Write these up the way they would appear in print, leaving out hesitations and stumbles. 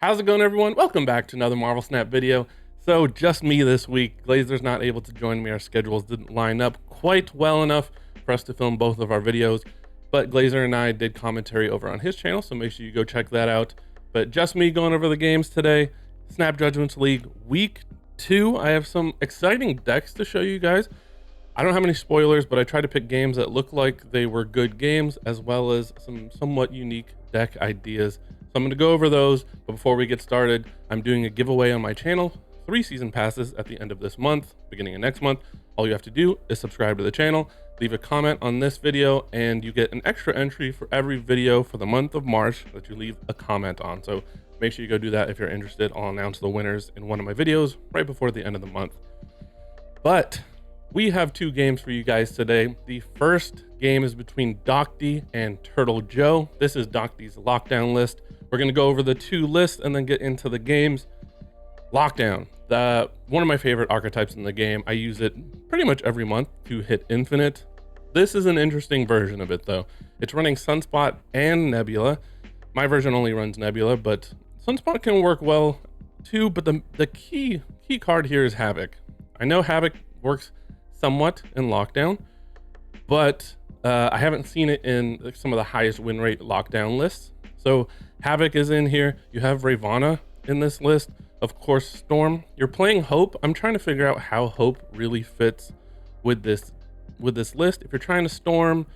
How's it going, everyone? Welcome back to another Marvel Snap video. So just me this week. Glazer's not able to join me. Our schedules didn't line up quite well enough for us to film both of our videos, but Glazer and I did commentary over on his channel, so make sure you go check that out. But just me going over the games today. Snap Judgments League Week 2. I have some exciting decks to show you guys. I don't have any spoilers, but I tried to pick games that look like they were good games, as well as some somewhat unique deck ideas. So I'm going to go over those, but before we get started, I'm doing a giveaway on my channel, 3 season passes at the end of this month, beginning of next month. All you have to do is subscribe to the channel, leave a comment on this video, and you get an extra entry for every video for the month of March that you leave a comment on. So make sure you go do that if you're interested. I'll announce the winners in one of my videos right before the end of the month. But we have 2 games for you guys today. The first game is between Docty and Turtle Joe. This is Docty's lockdown list. We're going to go over the 2 lists and then get into the games. Lockdown, one of my favorite archetypes in the game. I use it pretty much every month to hit infinite. This is an interesting version of it though. It's running Sunspot and Nebula. My version only runs Nebula, but Sunspot can work well too. But the key card here is Havoc. I know Havoc works somewhat in Lockdown, but I haven't seen it in some of the highest win rate lockdown lists. So Havoc is in here. You have Ravana in this list. Of course, Storm. You're playing Hope. I'm trying to figure out how Hope really fits with this list. If you're trying to Storm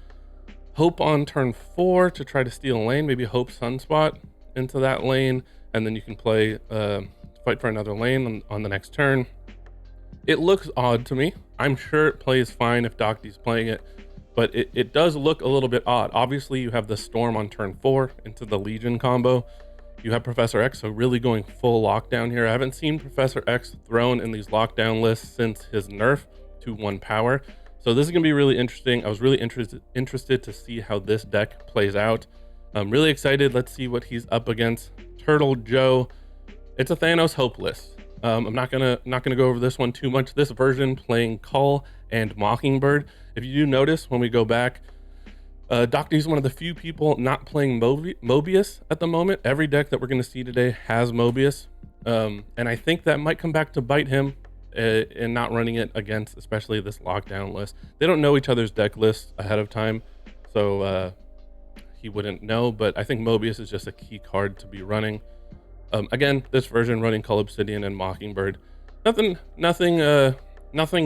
Hope on turn 4 to try to steal a lane, maybe Hope Sunspot into that lane, and then you can play fight for another lane on the next turn. It looks odd to me. I'm sure it plays fine if Docty's playing it, but it does look a little bit odd. Obviously, you have the Storm on turn 4 into the Legion combo. You have Professor X, so really going full lockdown here. I haven't seen Professor X thrown in these lockdown lists since his nerf to 1 power. So this is going to be really interesting. I was really interested to see how this deck plays out. I'm really excited. Let's see what he's up against. Turtle Joe. It's a Thanos Hope list. I'm not gonna go over this one too much. This version playing Cull and Mockingbird. If you do notice when we go back, Docty's one of the few people not playing Mobius at the moment. Every deck that we're going to see today has Mobius, and I think that might come back to bite him in not running it against, especially this lockdown list. They don't know each other's deck lists ahead of time, so he wouldn't know. But I think Mobius is just a key card to be running. Again, this version running Cull Obsidian and Mockingbird. Nothing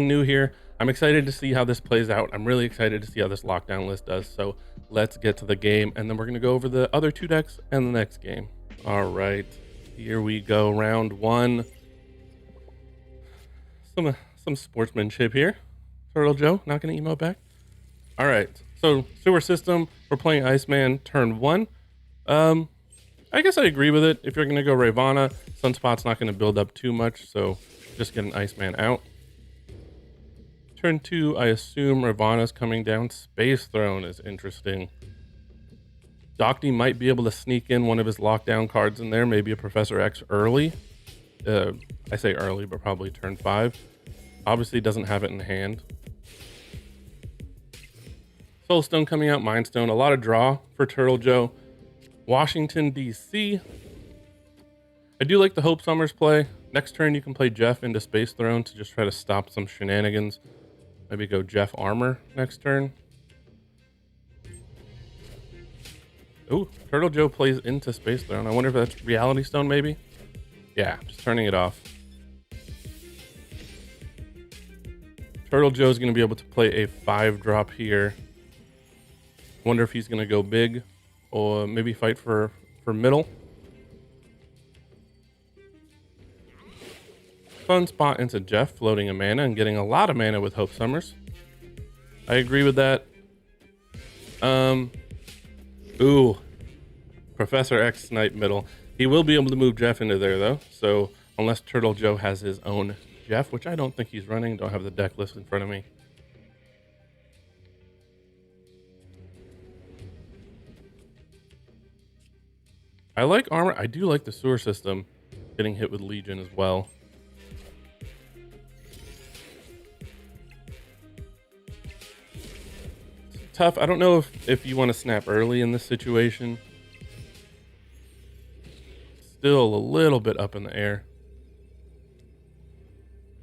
new here. I'm excited to see how this plays out. I'm really excited to see how this lockdown list does. So let's get to the game, and then we're gonna go over the other 2 decks and the next game. All right, here we go. Round 1. Some sportsmanship here. Turtle Joe not gonna emote back. All right, so sewer system. We're playing Iceman turn 1. I guess I agree with it. If you're gonna go Ravana, Sunspot's not gonna build up too much, so just get an Iceman out. Turn 2, I assume Ravana's coming down. Space Throne is interesting. Docty might be able to sneak in one of his lockdown cards in there, maybe a Professor X early. I say early, but probably turn 5. Obviously doesn't have it in hand. Soulstone coming out, Mind Stone. A lot of draw for Turtle Joe. Washington, D.C. I do like the Hope Summers play. Next turn, you can play Jeff into Space Throne to just try to stop some shenanigans. Maybe go Jeff Armor next turn. Ooh, Turtle Joe plays into Space Throne. I wonder if that's Reality Stone, maybe? Yeah, just turning it off. Turtle Joe's going to be able to play a 5-drop here. Wonder if he's going to go big or maybe fight for middle. Fun spot into Jeff, floating a mana and getting a lot of mana with Hope Summers. I agree with that. Ooh, Professor X snipe middle. He will be able to move Jeff into there though. So unless Turtle Joe has his own Jeff, which I don't think he's running. Don't have the deck list in front of me. I like armor. I do like the sewer system getting hit with Legion as well. Tough. I don't know if you want to snap early in this situation. still a little bit up in the air.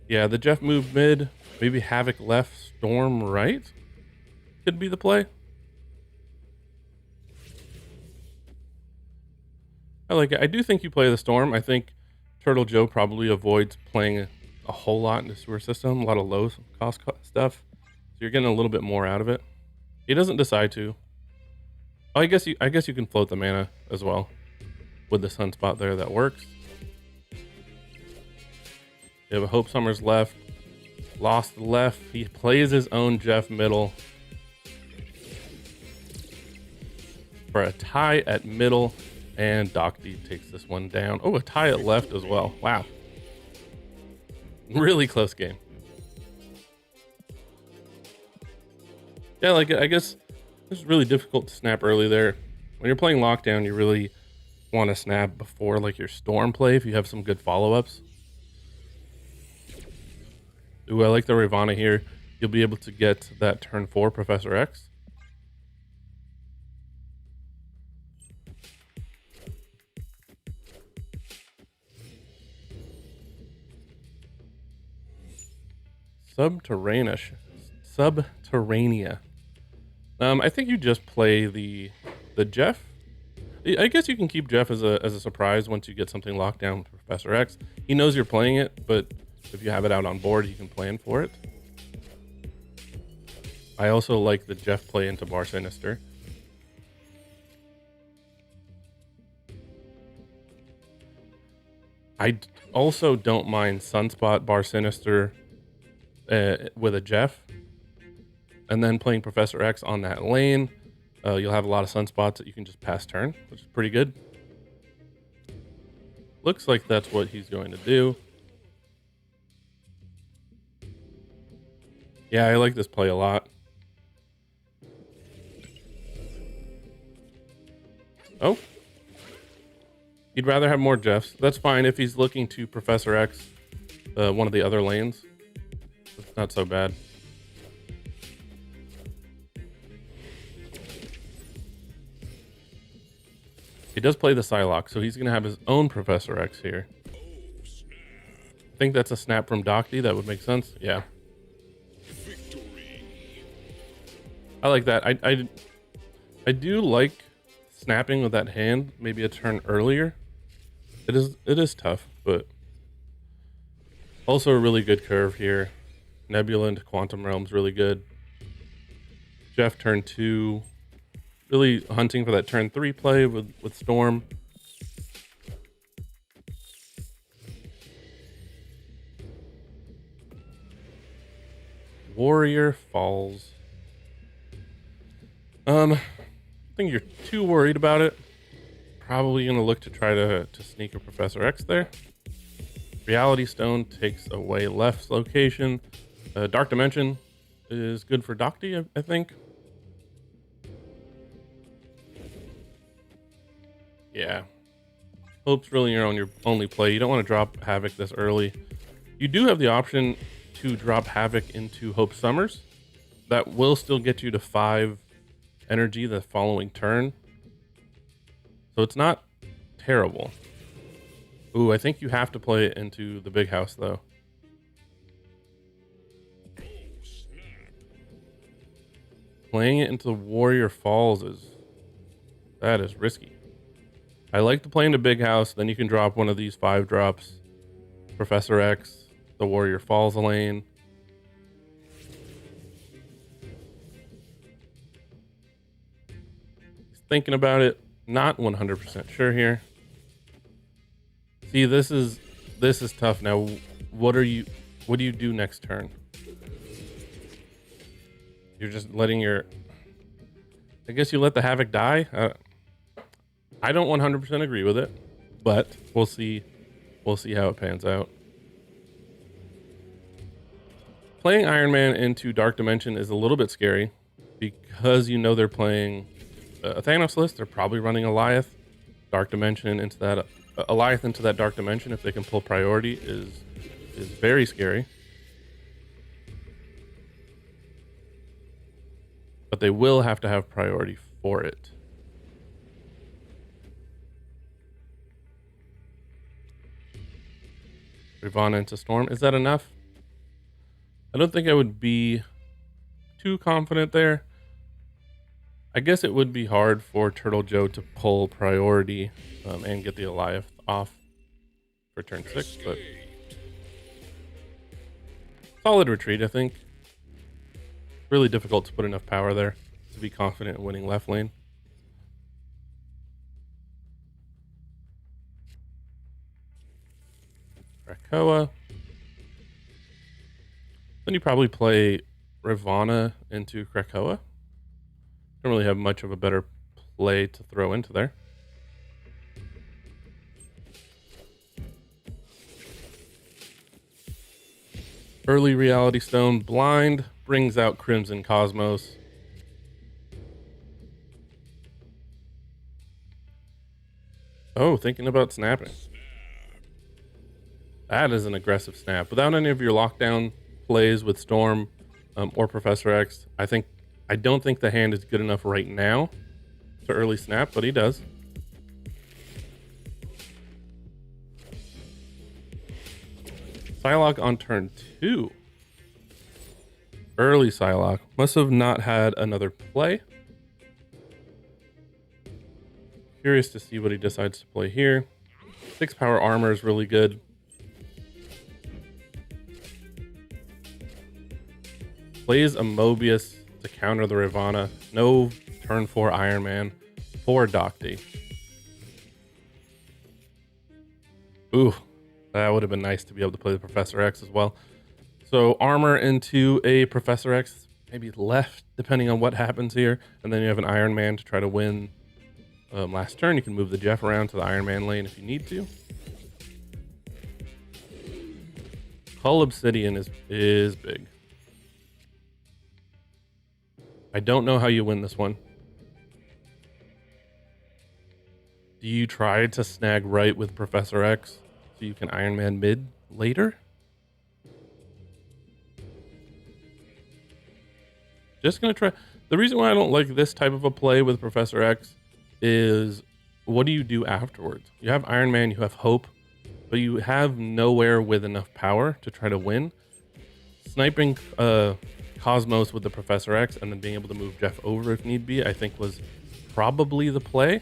Yeah, the Jeff moved mid. Maybe Havoc left, Storm right. Could be the play. I like it. I do think you play the Storm. I think Turtle Joe probably avoids playing a whole lot in the sewer system. A lot of low cost stuff. So you're getting a little bit more out of it. He doesn't decide to. Oh, I guess you can float the mana as well. With the Sunspot there, that works. You have a Hope Summers left. Lost left. He plays his own Jeff middle. For a tie at middle. And Docty takes this one down. Oh, a tie at left as well. Wow. Really close game. Yeah, like I guess it's really difficult to snap early there. When you're playing Lockdown, you really want to snap before like your Storm play if you have some good follow-ups. Ooh, I like the Ravana here. You'll be able to get that turn 4 Professor X. Subterranea. I think you just play the Jeff. I guess you can keep Jeff as a surprise once you get something locked down with Professor X. He knows you're playing it, but if you have it out on board, he can plan for it. I also like the Jeff play into Bar Sinister. I also don't mind Sunspot, Bar Sinister with a Jeff. And then playing Professor X on that lane. You'll have a lot of Sunspots that you can just pass turn, which is pretty good. Looks like that's what he's going to do. Yeah, I like this play a lot. Oh. He'd rather have more Jeffs. That's fine if he's looking to Professor X one of the other lanes. It's not so bad. He does play the Psylocke, so he's going to have his own Professor X here. I think that's a snap from Docty. That would make sense. Yeah. I like that. I do like snapping with that hand. Maybe a turn earlier. It is tough, but also a really good curve here. Nebula into Quantum Realm's really good. Jeff turn 2. Really hunting for that turn 3 play with Storm. Warrior Falls. I think you're too worried about it. Probably gonna look to try to sneak a Professor X there. Reality Stone takes away left's location. Dark Dimension is good for Docty, I think. Yeah. Hope's really your only play. You don't want to drop Havoc this early. You do have the option to drop Havoc into Hope Summers. That will still get you to 5 energy the following turn. So it's not terrible. Ooh, I think you have to play it into the big house though. Playing it into Warrior Falls that is risky. I like to play into big house, then you can drop one of these 5 drops. Professor X, the Warrior Falls lane. He's thinking about it, not 100% sure here. See, this is tough now. What do you do next turn? You're just letting I guess you let the Havoc die. I don't 100% agree with it, but we'll see. We'll see how it pans out. Playing Iron Man into Dark Dimension is a little bit scary because you know they're playing a Thanos list. They're probably running Alioth. Dark Dimension into that Alioth into that Dark Dimension, if they can pull priority, is very scary. But they will have to have priority for it. Ravana into Storm. Is that enough? I don't think I would be too confident there. I guess it would be hard for Turtle Joe to pull priority and get the Goliath off for turn 6, but solid retreat, I think. Really difficult to put enough power there to be confident in winning left lane. Krakoa. Then you probably play Ravana into Krakoa. Don't really have much of a better play to throw into there. Early Reality Stone blind brings out Crimson Cosmos. Oh, thinking about snapping. That is an aggressive snap. Without any of your lockdown plays with Storm or Professor X, I don't think the hand is good enough right now to early snap, but he does. Psylocke on turn 2. Early Psylocke. Must have not had another play. Curious to see what he decides to play here. 6 power armor is really good. Plays a Mobius to counter the Ravana. No turn 4 Iron Man for Docty. Ooh, that would have been nice to be able to play the Professor X as well. So armor into a Professor X, maybe left, depending on what happens here. And then you have an Iron Man to try to win last turn. You can move the Jeff around to the Iron Man lane if you need to. Hull Obsidian is big. I don't know how you win this one. Do you try to snag right with Professor X so you can Iron Man mid later? Just gonna try. The reason why I don't like this type of a play with Professor X is what do you do afterwards? You have Iron Man, you have Hope, but you have nowhere with enough power to try to win. Sniping Cosmos with the Professor X and then being able to move Jeff over if need be, I think was probably the play.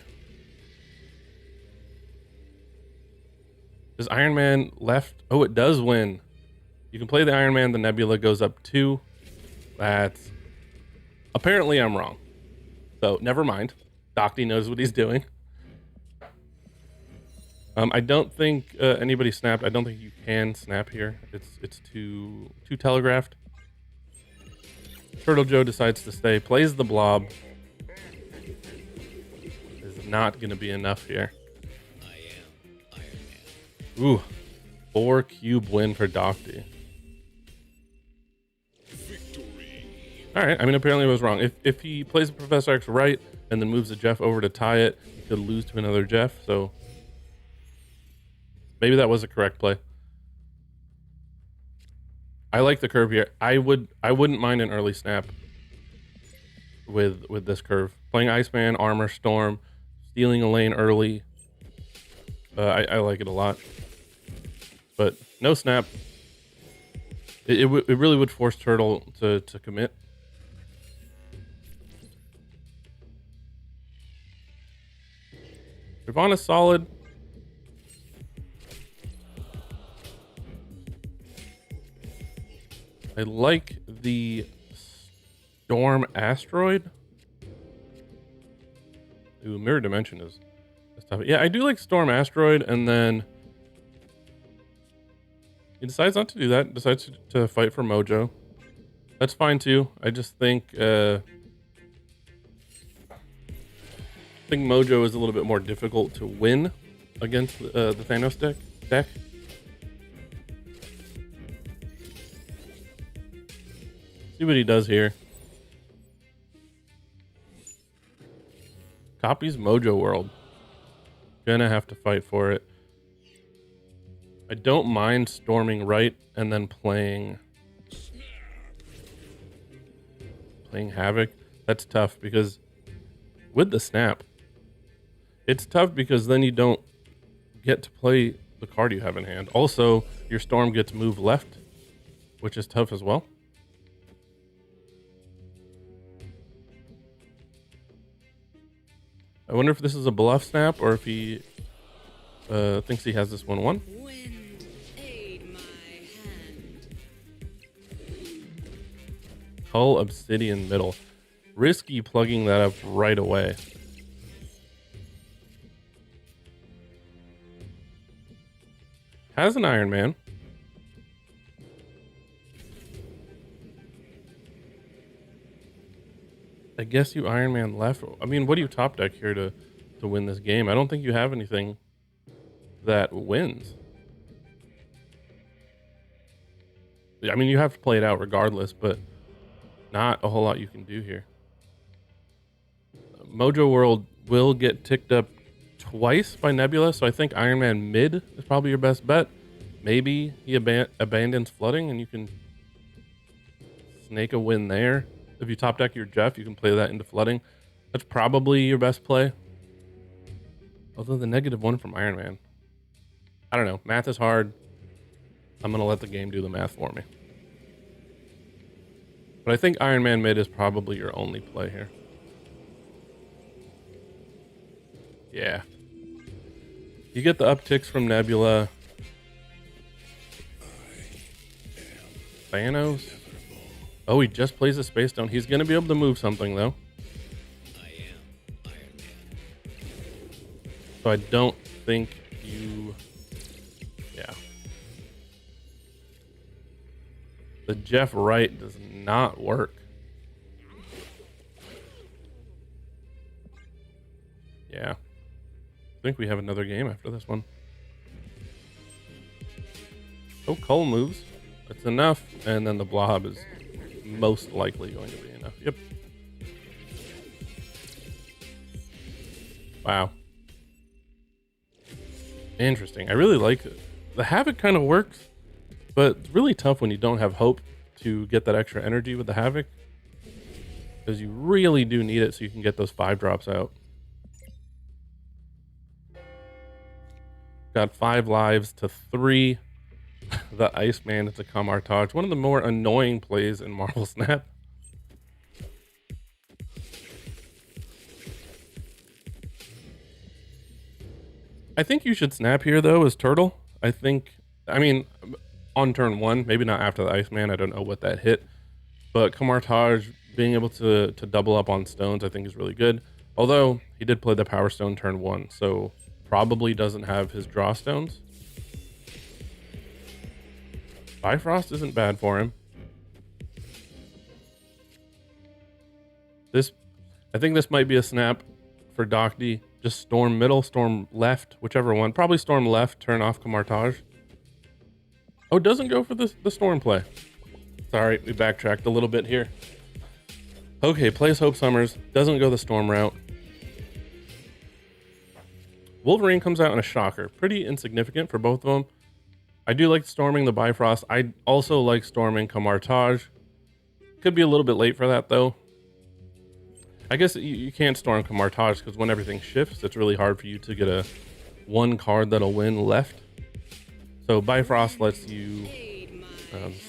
Does Iron Man left? Oh, it does win. You can play the Iron Man, the Nebula goes up 2. That's... Apparently I'm wrong. So, never mind. Docty knows what he's doing. I don't think anybody snapped. I don't think you can snap here. It's too telegraphed. Turtle Joe decides to stay, plays the blob. Is not going to be enough here. I am Iron Man. Ooh, 4 cube win for Docty. All right, I mean, apparently I was wrong. If he plays Professor X right and then moves the Jeff over to tie it, he could lose to another Jeff, so maybe that was a correct play. I like the curve here. I wouldn't mind an early snap with this curve. Playing Iceman, Armor, Storm, stealing a lane early. I like it a lot. But no snap. It really would force Turtle to commit. Ravana's solid. I like the Storm Asteroid. Ooh, Mirror Dimension is tough. Yeah, I do like Storm Asteroid, and then he decides not to do that. Decides to fight for Mojo. That's fine too. I just think Mojo is a little bit more difficult to win against the Thanos deck. See what he does here. Copies Mojo World. Gonna have to fight for it. I don't mind storming right and then playing Havoc. That's tough because with the snap, it's tough because then you don't get to play the card you have in hand. Also, your storm gets moved left, which is tough as well. I wonder if this is a bluff snap or if he thinks he has this 1/1. Hull Obsidian middle. Risky plugging that up right away. Has an Iron Man. I guess you Iron Man left. I mean, what do you top deck here to win this game? I don't think you have anything that wins. I mean, you have to play it out regardless, but not a whole lot you can do here. Mojo World will get ticked up twice by Nebula, so I think Iron Man mid is probably your best bet. Maybe he abandons flooding and you can snake a win there. If you top deck your Jeff, you can play that into flooding. That's probably your best play. Although the -1 from Iron Man. I don't know. Math is hard. I'm going to let the game do the math for me. But I think Iron Man mid is probably your only play here. Yeah. You get the upticks from Nebula. Thanos. Oh, he just plays a Space Stone. He's going to be able to move something, though. So I don't think you... Yeah. The Jeff Wright does not work. Yeah. I think we have another game after this one. Oh, Cole moves. That's enough. And then the blob is most likely going to be enough. Yep. Wow. Interesting. I really like it. The Havoc kind of works, but it's really tough when you don't have hope to get that extra energy with the Havoc, because you really do need it so you can get those 5 drops out. Got 5 lives to 3. The Iceman to Kamartaj. One of the more annoying plays in Marvel Snap. I think you should snap here, though, as Turtle. I mean, on turn 1, maybe not after the Iceman. I don't know what that hit. But Kamartaj being able to double up on stones, I think is really good. Although, he did play the Power Stone turn 1, so probably doesn't have his draw stones. Bifrost isn't bad for him. I think this might be a snap for Doc D. Just storm middle, storm left, whichever one. Probably storm left, turn off Kamartaj. Oh, it doesn't go for the storm play. Sorry, we backtracked a little bit here. Okay, plays Hope Summers. Doesn't go the storm route. Wolverine comes out in a shocker. Pretty insignificant for both of them. I do like storming the Bifrost. I also like storming Kamartaj. Could be a little bit late for that, though. I guess you can't storm Kamartaj because when everything shifts, it's really hard for you to get a 1 card that'll win left. So Bifrost lets you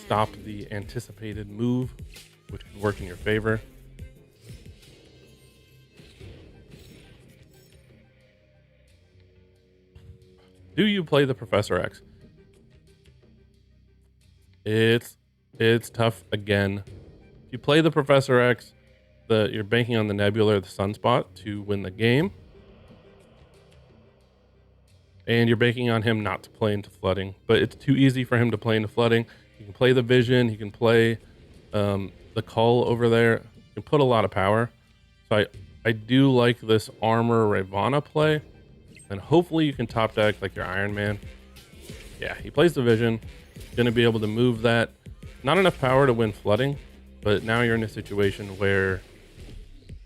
stop the anticipated move, which could work in your favor. Do you play the Professor X? It's tough again. If you play the Professor X, you're banking on the Nebula or the Sunspot to win the game. And you're banking on him not to play into flooding. But it's too easy for him to play into flooding. He can play the Vision. He can play the Cull over there. He can put a lot of power. So I do like this Armor Ravana play. And hopefully you can top deck like your Iron Man. Yeah, he plays the Vision. Going to be able to move that. Not enough power to win flooding, but now you're in a situation where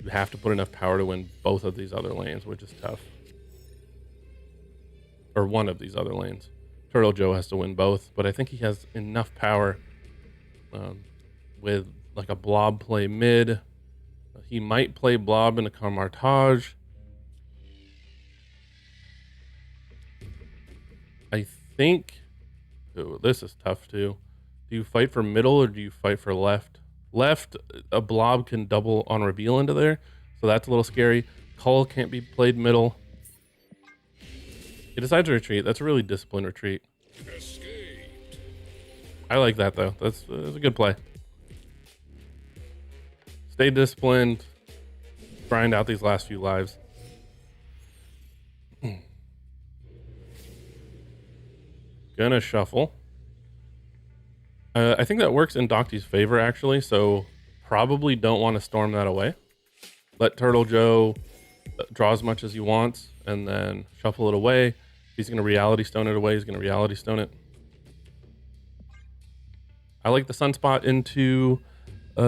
you have to put enough power to win both of these other lanes, which is tough. Or one of these other lanes. Turtle Joe has to win both, but I think he has enough power with like a blob play mid. He might play blob in a Kamartaj. I think, ooh, this is tough too. Do you fight for middle or do you fight for left? Left, a blob can double on reveal into there, so that's a little scary. Cull can't be played middle. He decides to retreat. That's a really disciplined retreat. I like that though. That's a good play. Stay disciplined. Grind out these last few lives. Gonna shuffle. I think that works in Docty's favor actually, so probably don't want to storm that away. Let Turtle Joe draw as much as he wants and then shuffle it away. If he's gonna reality stone it away, he's gonna reality stone it. I like the Sunspot into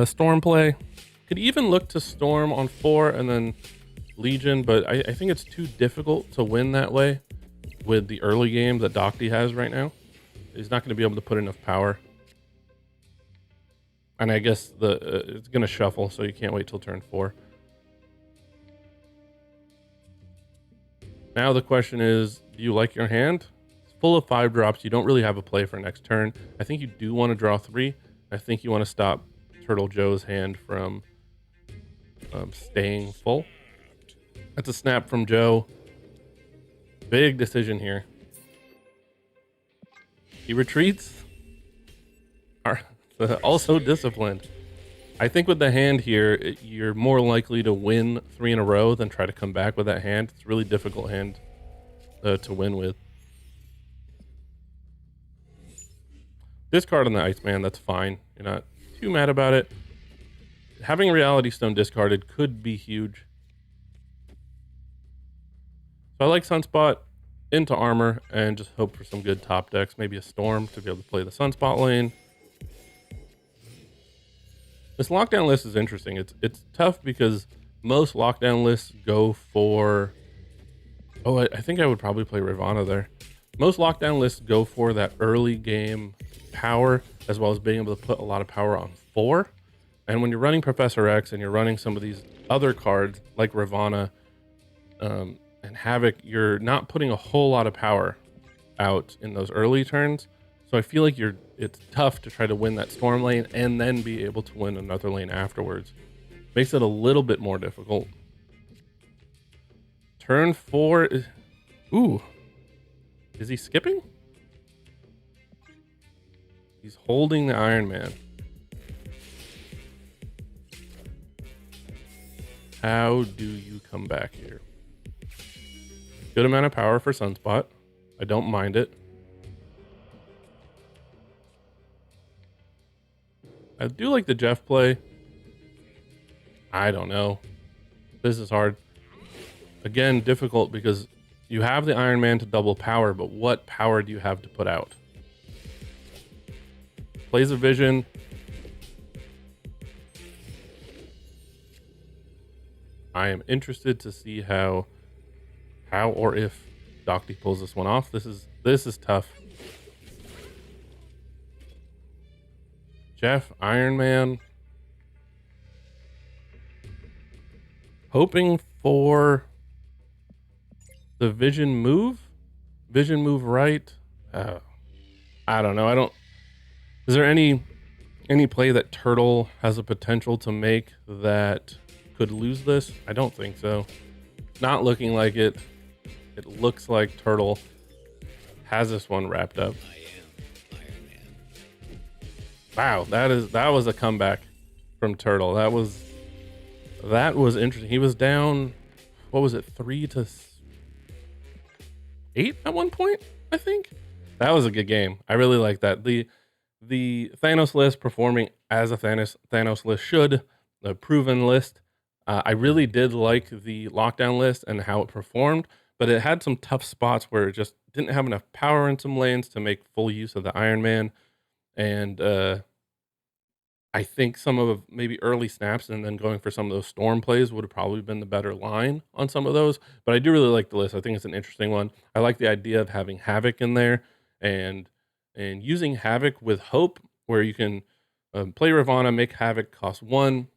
Storm play. Could even look to Storm on 4 and then Legion, but I think it's too difficult to win that way with the early game that Docty has right now. He's not going to be able to put enough power. And I guess it's going to shuffle, so you can't wait till turn 4. Now the question is, do you like your hand? It's full of 5 drops. You don't really have a play for next turn. I think you do want to draw 3. I think you want to stop Turtle Joe's hand from staying full. That's a snap from Joe. Big decision here. He retreats. Also disciplined. I think with the hand here, you're more likely to win 3 in a row than try to come back with that hand. It's a really difficult hand to win with. Discard on the Iceman, that's fine. You're not too mad about it. Having Reality Stone discarded could be huge. So I like Sunspot into armor and just hope for some good top decks. Maybe a Storm to be able to play the Sunspot lane. This lockdown list is interesting. It's tough because most lockdown lists go for... Oh, I think I would probably play Ravana there. Most lockdown lists go for that early game power as well as being able to put a lot of power on 4. And when you're running Professor X and you're running some of these other cards like Ravana and Havoc, you're not putting a whole lot of power out in those early turns. So I feel like it's tough to try to win that Storm lane and then be able to win another lane afterwards. Makes it a little bit more difficult. Turn 4 is... Ooh. Is he skipping? He's holding the Iron Man. How do you come back here? Good amount of power for Sunspot. I don't mind it. I do like the Jeff play. I don't know. This is hard. Again, difficult because you have the Iron Man to double power, but what power do you have to put out? Plays a Vision. I am interested to see how or if Docty pulls this one off. This is tough. Jeff, Iron Man. Hoping for the Vision move. Vision move right. I don't know. Is there any play that Turtle has a potential to make that could lose this? I don't think so. Not looking like it. It looks like Turtle has this one wrapped up. Wow, that was a comeback from Turtle. That was interesting. He was down, what was it, 3-8 at one point, I think. That was a good game. I really like that. The Thanos list performing as a Thanos list should, the proven list. I really did like the lockdown list and how it performed, but it had some tough spots where it just didn't have enough power in some lanes to make full use of the Iron Man. And I think some of maybe early snaps and then going for some of those Storm plays would have probably been the better line on some of those. But I do really like the list. I think it's an interesting one. I like the idea of having Havoc in there and using Havoc with Hope, where you can play Ravana, make Havoc cost 1,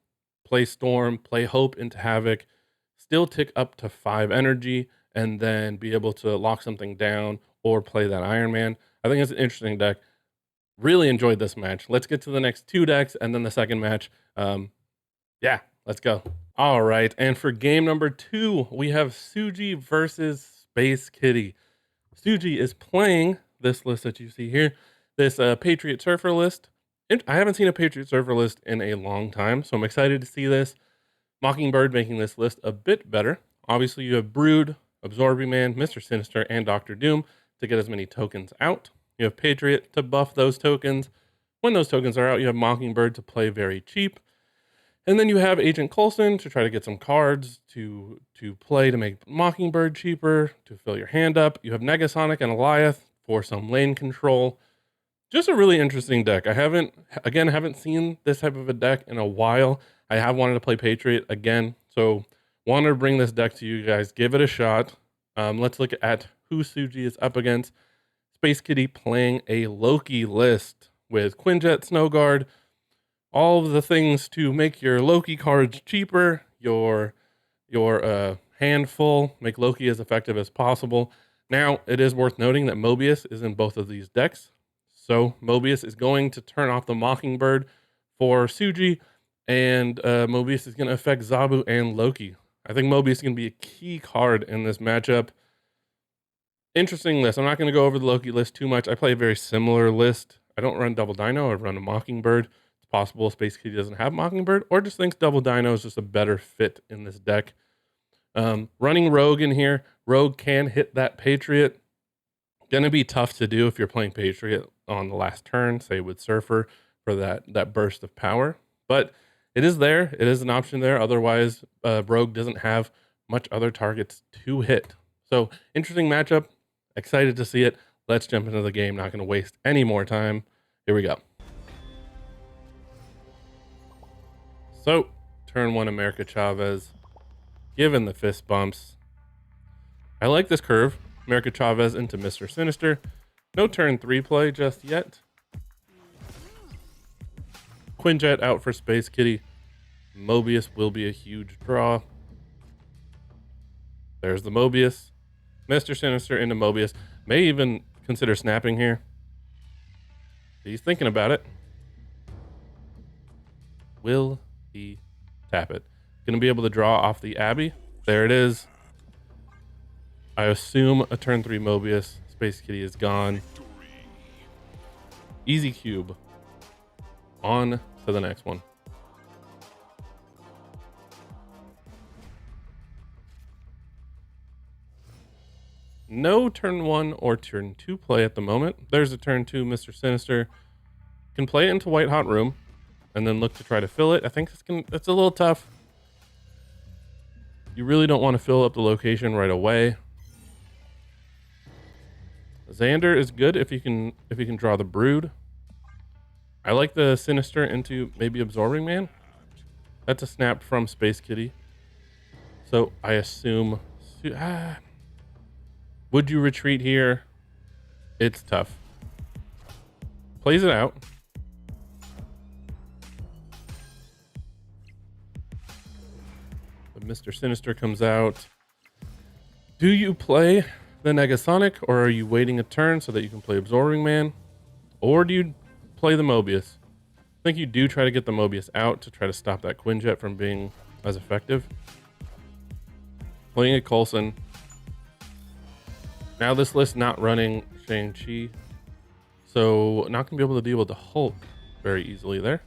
play Storm, play Hope into Havoc, still tick up to 5 energy, and then be able to lock something down or play that Iron Man. I think it's an interesting deck. Really enjoyed this match. Let's get to the next 2 decks and then the second match. Yeah, let's go. All right, and for game number 2, we have Suji versus Space Kitty. Suji is playing this list that you see here, this Patriot Surfer list. I haven't seen a Patriot Surfer list in a long time, so I'm excited to see this. Mockingbird making this list a bit better. Obviously, you have Brood, Absorbing Man, Mr. Sinister, and Doctor Doom to get as many tokens out. You have Patriot to buff those tokens. When those tokens are out, you have Mockingbird to play very cheap. And then you have Agent Coulson to try to get some cards to play to make Mockingbird cheaper, to fill your hand up. You have Negasonic and Goliath for some lane control. Just a really interesting deck. I haven't seen this type of a deck in a while. I have wanted to play Patriot again, so wanted to bring this deck to you guys. Give it a shot. Let's look at who Suji is up against. Space Kitty playing a Loki list with Quinjet, Snowguard, all of the things to make your Loki cards cheaper, your hand full, make Loki as effective as possible. Now, it is worth noting that Mobius is in both of these decks. So Mobius is going to turn off the Mockingbird for Suji, and Mobius is going to affect Zabu and Loki. I think Mobius is going to be a key card in this matchup. Interesting list. I'm not going to go over the Loki list too much. I play a very similar list. I don't run Double Dino. I run a Mockingbird. It's possible Space Kitty doesn't have Mockingbird, or just thinks Double Dino is just a better fit in this deck. Running Rogue in here. Rogue can hit that Patriot. Going to be tough to do if you're playing Patriot on the last turn, say with Surfer, for that burst of power. But it is there. It is an option there. Otherwise, Rogue doesn't have much other targets to hit. So, interesting matchup. Excited to see it. Let's jump into the game. Not going to waste any more time. Here we go. So, turn 1 America Chavez. Given the fist bumps. I like this curve. America Chavez into Mr. Sinister. No turn 3 play just yet. Quinjet out for Space Kitty. Mobius will be a huge draw. There's the Mobius. Mr. Sinister into Mobius. May even consider snapping here. He's thinking about it. Will he tap it? Gonna be able to draw off the Abbey. There it is. I assume a turn 3 Mobius. Space Kitty is gone. Easy cube. On to the next one. No turn 1 or turn 2 play at the moment. There's a turn 2 Mr. Sinister. Can play it into White Hot Room and then look to try to fill it. I think it's a little tough. You really don't want to fill up the location right away. Xander is good if you can draw the Brood. I like the Sinister into maybe Absorbing Man. That's a snap from Space Kitty. So I assume... Would you retreat here? It's tough. Plays it out. But Mr. Sinister comes out. Do you play the Negasonic, or are you waiting a turn so that you can play Absorbing Man? Or do you play the Mobius? I think you do try to get the Mobius out to try to stop that Quinjet from being as effective. Playing a Coulson. Now this list not running Shang-Chi, so not going to be able to deal with the Hulk very easily there.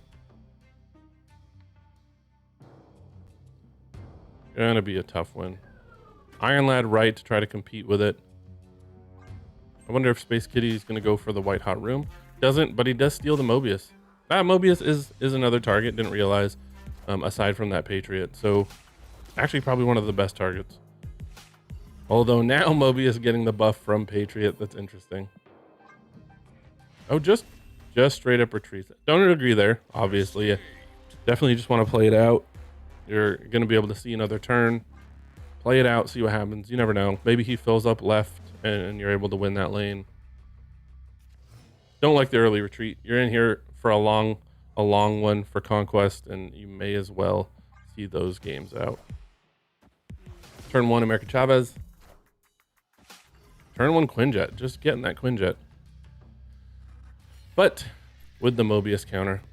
Gonna be a tough win. Iron Lad right to try to compete with it. I wonder if Space Kitty is going to go for the White Hot Room. Doesn't, but he does steal the Mobius. Mobius is another target, didn't realize, aside from that Patriot. So actually probably one of the best targets. Although now Mobius is getting the buff from Patriot. That's interesting. Oh, just straight up retreats. Don't agree there, obviously. You definitely just want to play it out. You're going to be able to see another turn. Play it out, see what happens. You never know. Maybe he fills up left and you're able to win that lane. Don't like the early retreat. You're in here for a long one for Conquest, and you may as well see those games out. Turn 1, America Chavez. Turn 1 Quinjet. Just getting that Quinjet. But with the Mobius counter.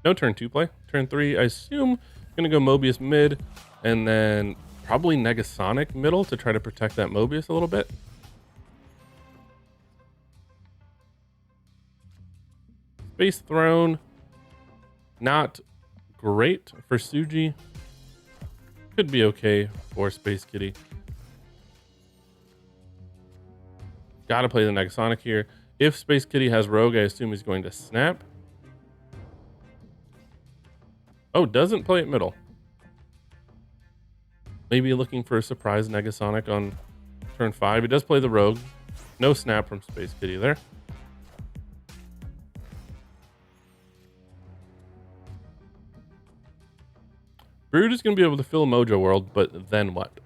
No turn 2 play. Turn 3, I assume, going to go Mobius mid, and then probably Negasonic middle to try to protect that Mobius a little bit. Space Throne, not great for Suji. Could be okay for Space Kitty. Gotta play the Negasonic here. If Space Kitty has Rogue, I assume he's going to snap. Oh, doesn't play it middle. Maybe looking for a surprise Negasonic on turn 5. He does play the Rogue. No snap from Space Kitty there. Brood is going to be able to fill Mojo World, but then what?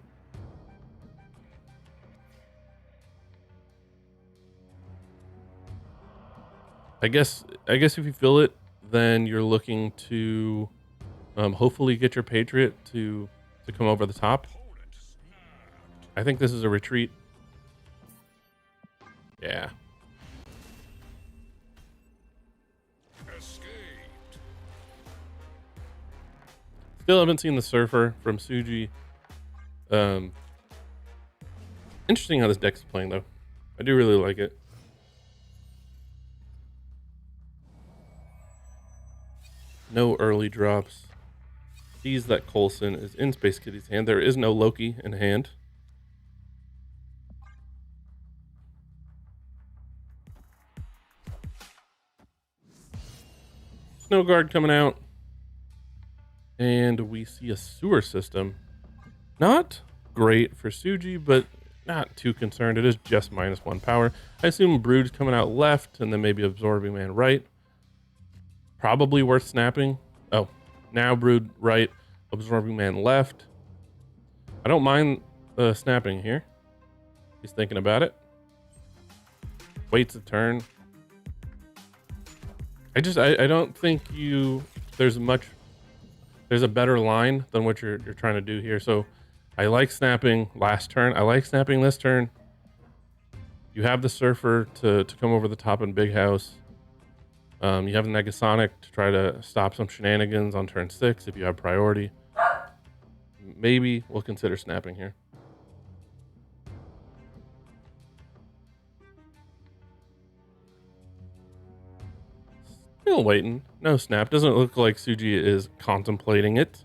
I guess if you fill it, then you're looking to hopefully get your Patriot to come over the top. I think this is a retreat. Yeah. Still haven't seen the Surfer from Suji. Interesting how this deck is playing, though. I do really like it. No early drops. Sees that Coulson is in Space Kitty's hand. There is no Loki in hand. Snow Guard coming out. And we see a sewer system. Not great for Suji, but not too concerned. It is just -1 power. I assume Brood's coming out left and then maybe Absorbing Man right. Probably worth snapping. Oh, now Brood right, Absorbing Man left. I don't mind snapping here. He's thinking about it. Waits a turn. I don't think there's a better line than what you're trying to do here. So I like snapping last turn. I like snapping this turn. You have the Surfer to come over the top in Big House. You have the Negasonic to try to stop some shenanigans on turn 6 if you have priority. Maybe we'll consider snapping here. Still waiting. No snap. Doesn't look like Suji is contemplating it.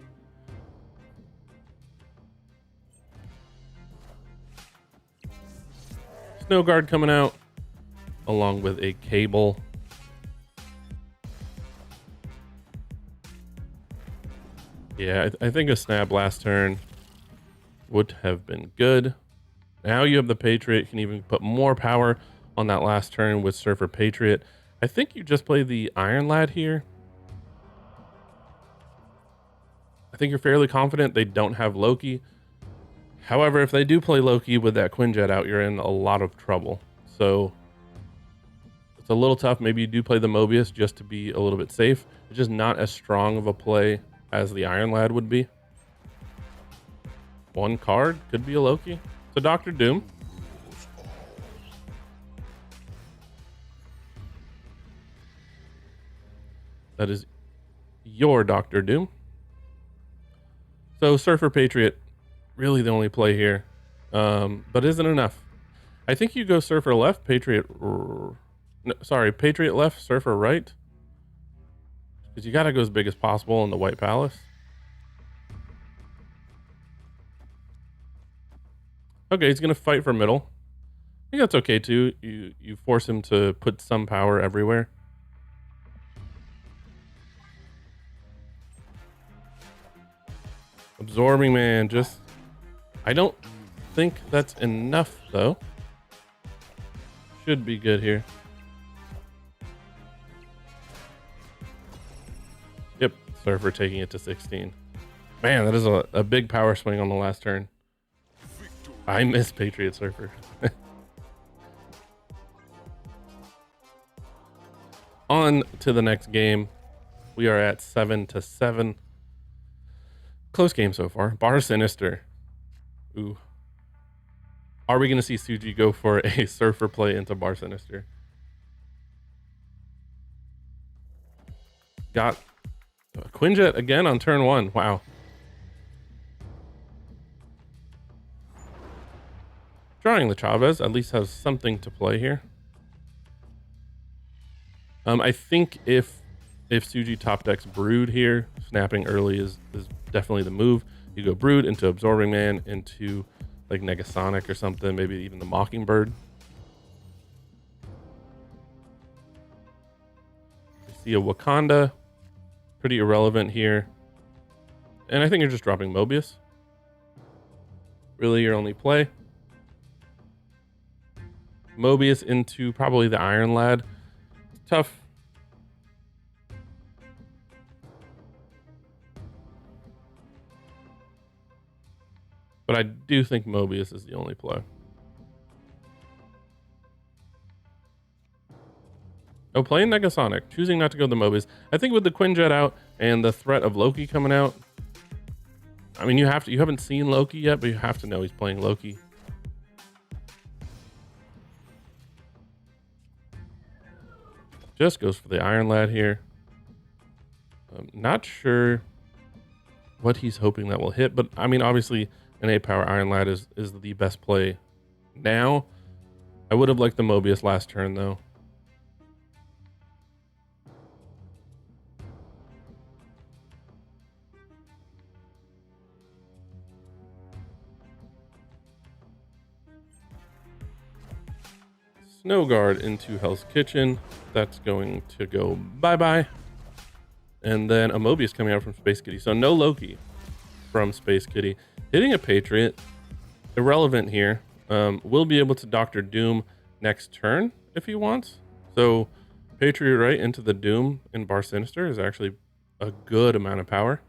Snow Guard coming out along with a Cable. Yeah, I think a snap last turn would have been good. Now you have the Patriot. You can even put more power on that last turn with Surfer Patriot. I think you just play the Iron Lad here. I think you're fairly confident they don't have Loki. However, if they do play Loki with that Quinjet out, you're in a lot of trouble. So it's a little tough. Maybe you do play the Mobius just to be a little bit safe. It's just not as strong of a play as the Iron Lad would be. One card could be a Loki. So Dr. Doom. That is your Dr. Doom. So Surfer Patriot, really the only play here, but isn't enough. I think you go Surfer left, Patriot. No, sorry, Patriot left, Surfer right, because you got to go as big as possible in the White Palace. Okay, he's gonna fight for middle. I think that's okay too. You force him to put some power everywhere. Absorbing Man, just... I don't think that's enough, though. Should be good here. Yep, Surfer taking it to 16. Man, that is a big power swing on the last turn. I miss Patriot Surfer. On to the next game. We are at 7-7. Close game so far. Bar Sinister. Ooh, Are we going to see Suji go for a Surfer play into Bar Sinister? Got Quinjet again on turn 1. Wow. Drawing the Chavez at least has something to play here. I think if Suji top decks Brood here, snapping early is definitely the move. You go Brood into Absorbing Man, into like Negasonic or something, maybe even the Mockingbird. You see a Wakanda, pretty irrelevant here. And I think you're just dropping Mobius. Really your only play. Mobius into probably the Iron Lad. Tough. But I do think Mobius is the only play. Oh, playing Negasonic, choosing not to go the Mobius. I think with the Quinjet out and the threat of Loki coming out, I mean, you haven't seen Loki yet, but you have to know he's playing Loki. Just goes for the Iron Lad here. I'm not sure what he's hoping that will hit, but I mean, obviously an 8-power Iron Lad is the best play now. I would have liked the Mobius last turn though. Snow Guard into Hell's Kitchen. That's going to go bye-bye. And then a Mobius coming out from Space Kitty. So no Loki from Space Kitty. Hitting a Patriot. Irrelevant here. Will be able to Doctor Doom next turn if he wants. So Patriot right into the Doom in Bar Sinister is actually a good amount of power.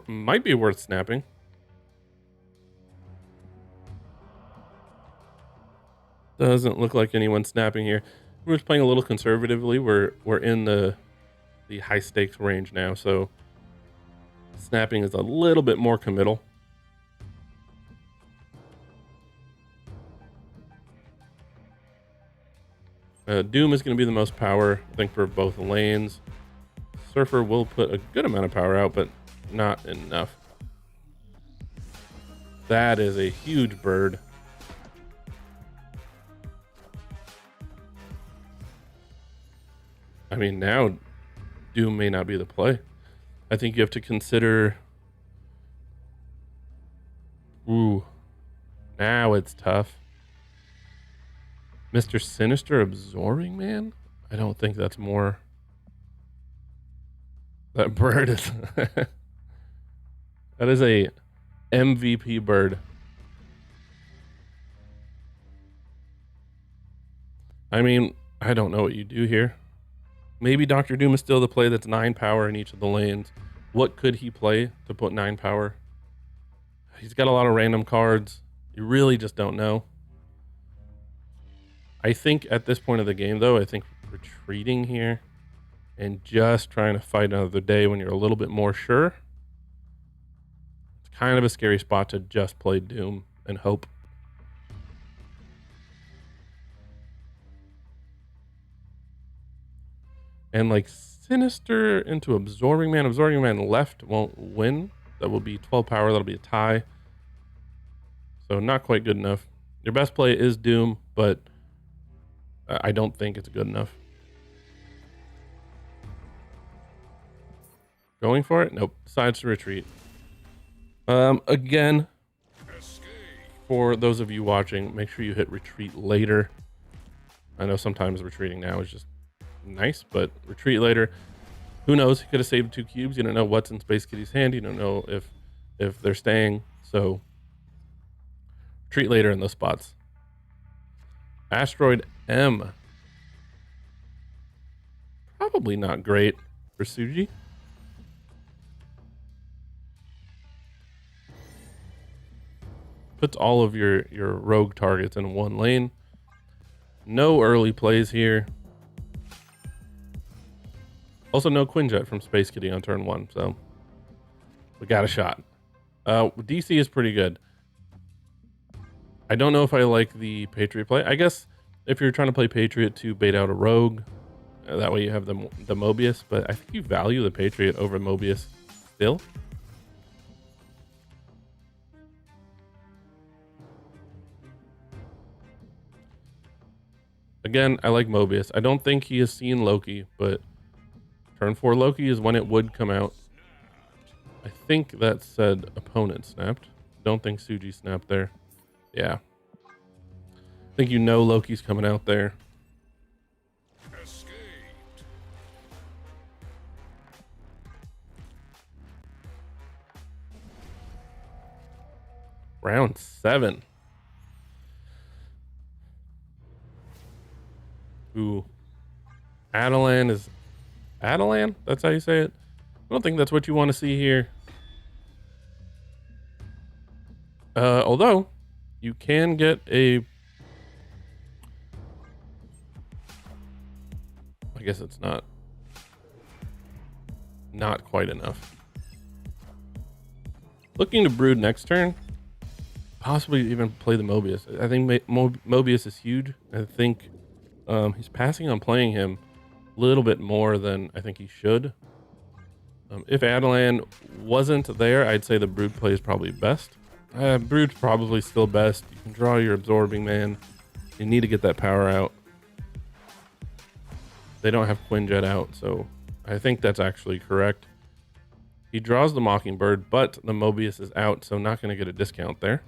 Might be worth snapping. Doesn't look like anyone's snapping here. We're just playing a little conservatively. We're in the high stakes range now, so snapping is a little bit more committal. Doom is going to be the most power, I think, for both lanes. Surfer will put a good amount of power out, but not enough. That is a huge bird. I mean, now Doom may not be the play. I think you have to consider... Ooh. Now it's tough. Mr. Sinister Absorbing Man? I don't think that's more... That bird is... That is a MVP bird. I mean, I don't know what you do here. Maybe Dr. Doom is still the play that's 9 power in each of the lanes. What could he play to put 9 power? He's got a lot of random cards. You really just don't know. I think at this point of the game, though, I think retreating here and just trying to fight another day when you're a little bit more sure. It's kind of a scary spot to just play Doom and hope. And like Sinister into Absorbing Man. Absorbing Man left won't win. That will be 12 power. That'll be a tie. So not quite good enough. Your best play is Doom, but I don't think it's good enough. Going for it? Nope. Decides to retreat. Again, for those of you watching, make sure you hit retreat later. I know sometimes retreating now is just nice, but retreat later. Who knows? He could have saved 2 cubes. You don't know what's in Space Kitty's hand. You don't know if they're staying. So retreat later in those spots. Asteroid M. Probably not great for Suji. Puts all of your rogue targets in one lane. No early plays here. Also, no Quinjet from Space Kitty on turn 1, so we got a shot. DC is pretty good. I don't know if I like the Patriot play. I guess if you're trying to play Patriot to bait out a rogue, that way you have the Mobius, but I think you value the Patriot over Mobius still. Again, I like Mobius. I don't think he has seen Loki, but turn 4 Loki is when it would come out. I think that said opponent snapped. Don't think Suji snapped there. Yeah. I think you know Loki's coming out there. Escaped. Round 7. Ooh. Adelan is... Adelan? That's how you say it? I don't think that's what you want to see here. Although, you can get a... I guess it's not quite enough. Looking to brood next turn. Possibly even play the Mobius. I think Mobius is huge. I think he's passing on playing him a little bit more than I think he should. If Adelan wasn't there, I'd say the brood play is probably best. Brood's probably still best. You can draw your Absorbing Man. You need to get that power out. They don't have Quinjet out, so I think that's actually correct. He draws the Mockingbird, but the Mobius is out, so not going to get a discount there.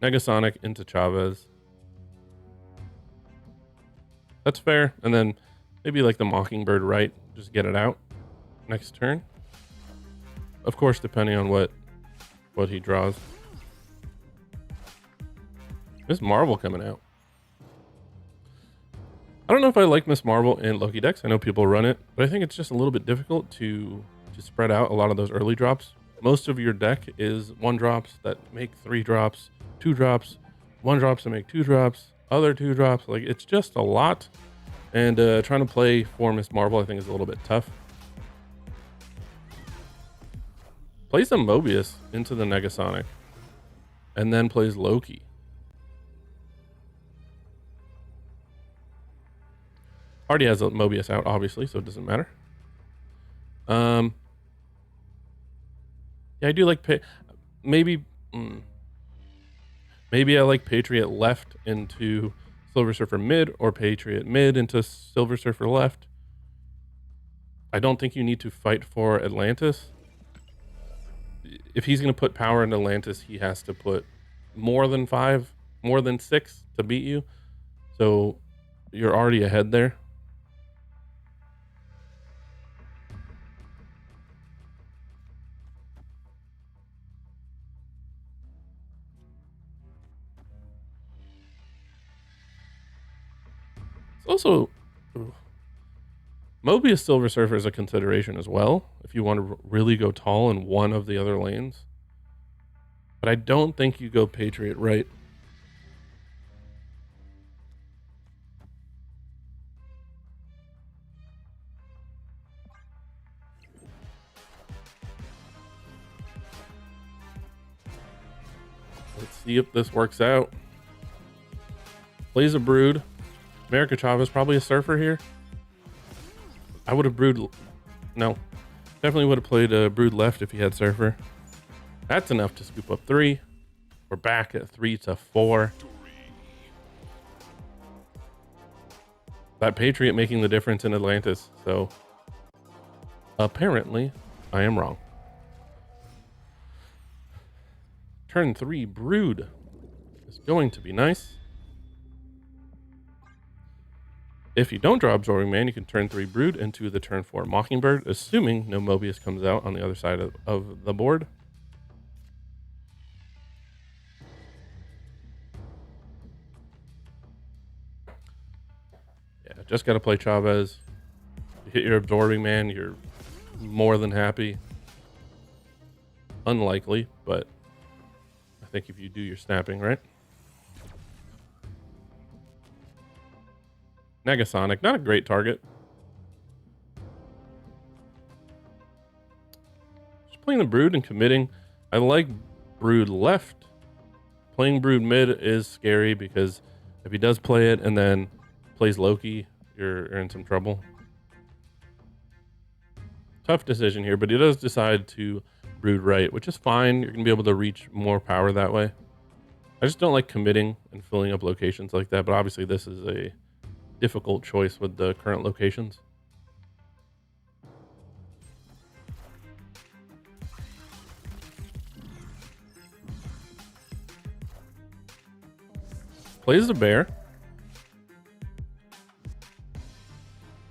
Negasonic into Chavez. That's fair. And then maybe like the Mockingbird right, just get it out next turn. Of course, depending on what he draws. Miss Marvel coming out. I don't know if I like Miss Marvel in Loki decks. I know people run it, but I think it's just a little bit difficult to spread out a lot of those early drops. Most of your deck is 1-drops that make 3-drops, 2-drops, 1-drops that make 2-drops, other 2-drops. Like, it's just a lot. And trying to play for Miss Marvel, I think, is a little bit tough. Plays some Mobius into the Negasonic, and then plays Loki. Already has a Mobius out, obviously, so it doesn't matter. Yeah, I do like maybe I like Patriot left into Silver Surfer mid, or Patriot mid into Silver Surfer left. I don't think you need to fight for Atlantis. If he's going to put power in Atlantis, he has to put more than 5, more than 6 to beat you. So you're already ahead there. It's also... Mobius Silver Surfer is a consideration as well, if you want to really go tall in one of the other lanes. But I don't think you go Patriot right. Let's see if this works out. Plays a Brood. America Chavez probably a Surfer here. I would have Brood... No. Definitely would have played a Brood left if he had Surfer. That's enough to scoop up 3. We're back at 3-4. That Patriot making the difference in Atlantis. So, apparently, I am wrong. Turn 3 Brood is going to be nice. If you don't draw Absorbing Man, you can turn 3 Brood into the turn 4 Mockingbird, assuming no Mobius comes out on the other side of the board. Yeah, just got to play Chavez. You hit your Absorbing Man, you're more than happy. Unlikely, but I think if you do your snapping, right? Negasonic, not a great target. Just playing the Brood and committing. I like Brood left. Playing Brood mid is scary because if he does play it and then plays Loki, you're in some trouble. Tough decision here, but he does decide to Brood right, which is fine. You're going to be able to reach more power that way. I just don't like committing and filling up locations like that, but obviously this is a difficult choice with the current locations. Plays the bear.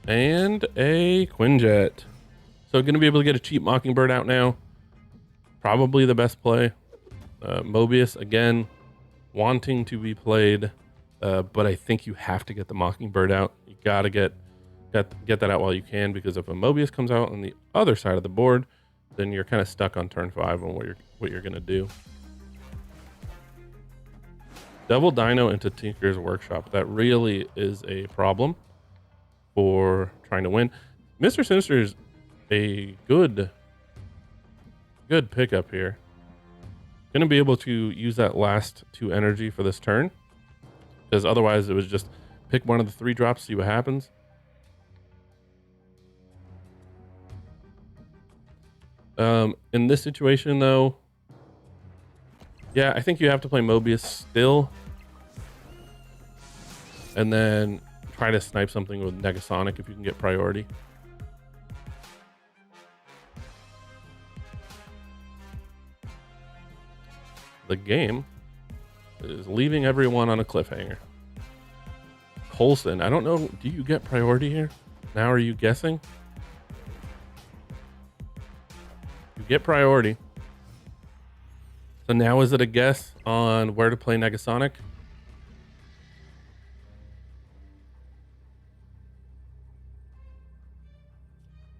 And a Quinjet. So going to be able to get a cheap Mockingbird out now. Probably the best play. Mobius, again, wanting to be played. But I think you have to get the Mockingbird out. You got to get that out while you can, because if a Mobius comes out on the other side of the board, then you're kind of stuck on turn 5 on what you're going to do. Double Dino into Tinker's Workshop. That really is a problem for trying to win. Mr. Sinister is a good pickup here. Going to be able to use that last 2 energy for this turn, because otherwise it was just pick one of the 3 drops, see what happens. In this situation though, yeah, I think you have to play Mobius still, and then try to snipe something with Negasonic if you can get priority. The game is leaving everyone on a cliffhanger. Coulson, I don't know, do you get priority here? Now are you guessing? You get priority. So now is it a guess on where to play Negasonic?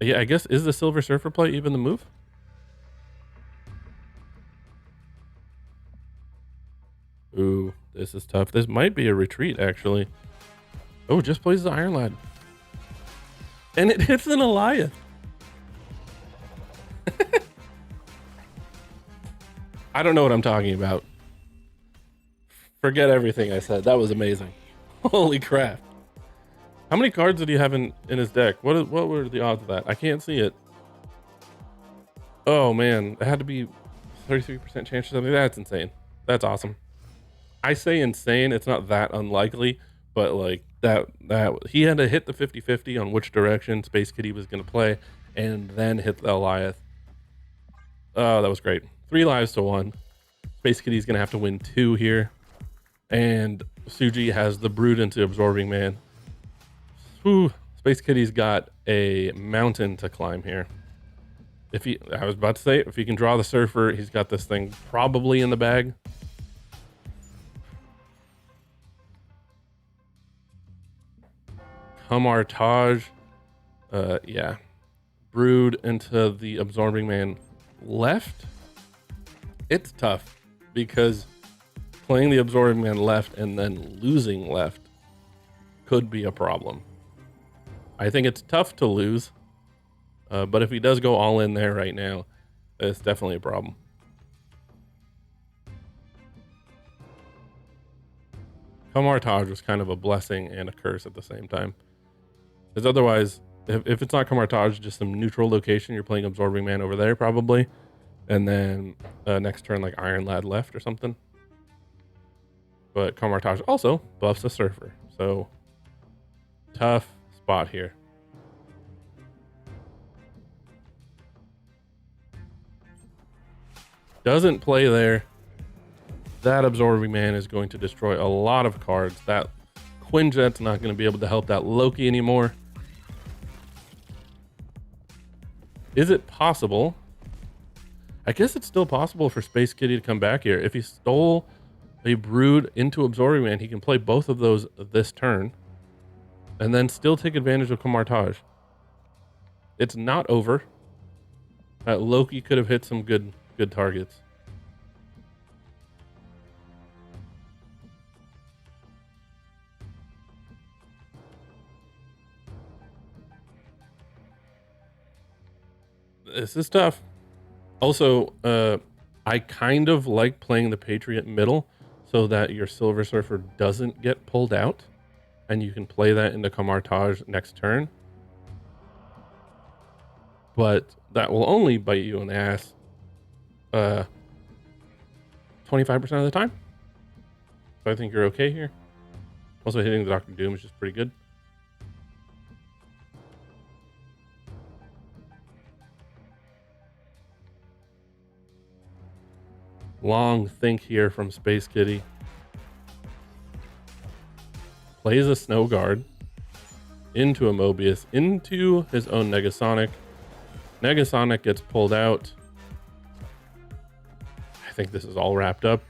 Yeah, I guess, is the Silver Surfer play even the move? Ooh, this is tough. This might be a retreat, actually. Oh, just plays the Iron Lad. And it hits an Elias. I don't know what I'm talking about. Forget everything I said. That was amazing. Holy crap. How many cards did he have in his deck? What were the odds of that? I can't see it. Oh, man. It had to be 33% chance or something. That's insane. That's awesome. I say insane. It's not that unlikely, but like that he had to hit the 50-50 on which direction Space Kitty was going to play, and then hit the Elias. Oh, that was great. 3 lives to 1. Space Kitty's going to have to win 2 here, and Suji has the Brood into Absorbing Man. Whew. Space Kitty's got a mountain to climb here. I was about to say, if he can draw the Surfer, he's got this thing probably in the bag. Hamar Taj, yeah. Brood into the Absorbing Man left. It's tough because playing the Absorbing Man left and then losing left could be a problem. I think it's tough to lose, but if he does go all in there right now, it's definitely a problem. Hamar Taj was kind of a blessing and a curse at the same time. Because otherwise, if it's not Kamartaj, just some neutral location, you're playing Absorbing Man over there probably. And then next turn, like Iron Lad left or something. But Kamartaj also buffs the Surfer. So, tough spot here. Doesn't play there. That Absorbing Man is going to destroy a lot of cards. That Quinjet's not going to be able to help that Loki anymore. Is it possible? I guess it's still possible for Space Kitty to come back here. If he stole a Brood into Absorbing Man, he can play both of those this turn and then still take advantage of Kamartaj. It's not over. Loki could have hit some good targets. This is tough. Also, I kind of like playing the Patriot middle so that your Silver Surfer doesn't get pulled out, and you can play that into Camartage next turn. But that will only bite you in the ass 25% of the time. So I think you're okay here. Also hitting the Doctor Doom is just pretty good. Long think here from Space Kitty. Plays a Snow Guard into a Mobius, into his own Negasonic. Negasonic gets pulled out. I think this is all wrapped up.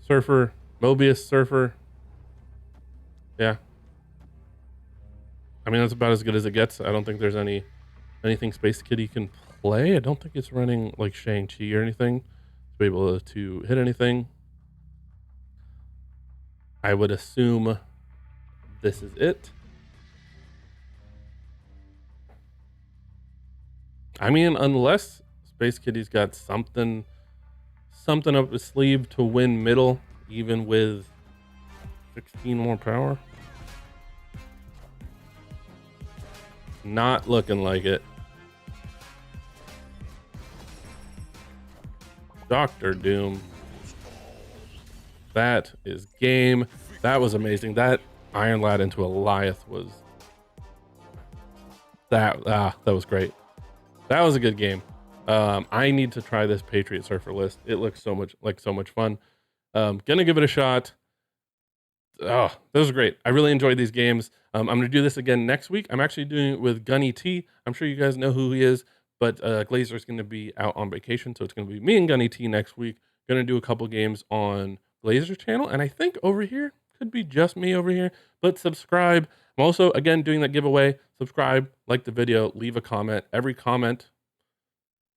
Surfer, Mobius, Surfer. Yeah. I mean, that's about as good as it gets. I don't think there's anything Space Kitty can play. I don't think it's running like Shang-Chi or anything to be able to hit anything. I would assume this is it. I mean, unless Space Kitty's got something up his sleeve to win middle, even with 16 more power. Not looking like it. Doctor Doom. That is game. That was amazing. That Iron Lad into Goliath was that was great. That was a good game. I need to try this Patriot Surfer list. It looks so much fun. Gonna give it a shot. Oh, this was great. I really enjoyed these games. I'm gonna do this again next week. I'm actually doing it with Gunny T. I'm sure you guys know who he is, but Glazer's gonna be out on vacation, so it's gonna be me and Gunny T next week. Gonna do a couple games on Glazer's channel, and I think over here could be just me over here. But subscribe. I'm also again doing that giveaway. Subscribe, like the video, leave a comment. Every comment,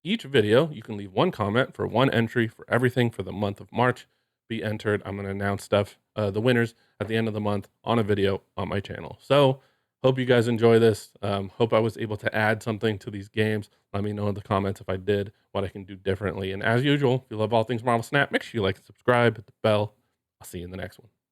each video, you can leave one comment for one entry for everything for the month of March. Be entered. I'm going to announce the winners at the end of the month on a video on my channel. So hope you guys enjoy this. Hope I was able to add something to these games. Let me know in the comments if I did, what I can do differently. And as usual, if you love all things Marvel Snap, make sure you like and subscribe, hit the bell. I'll see you in the next one.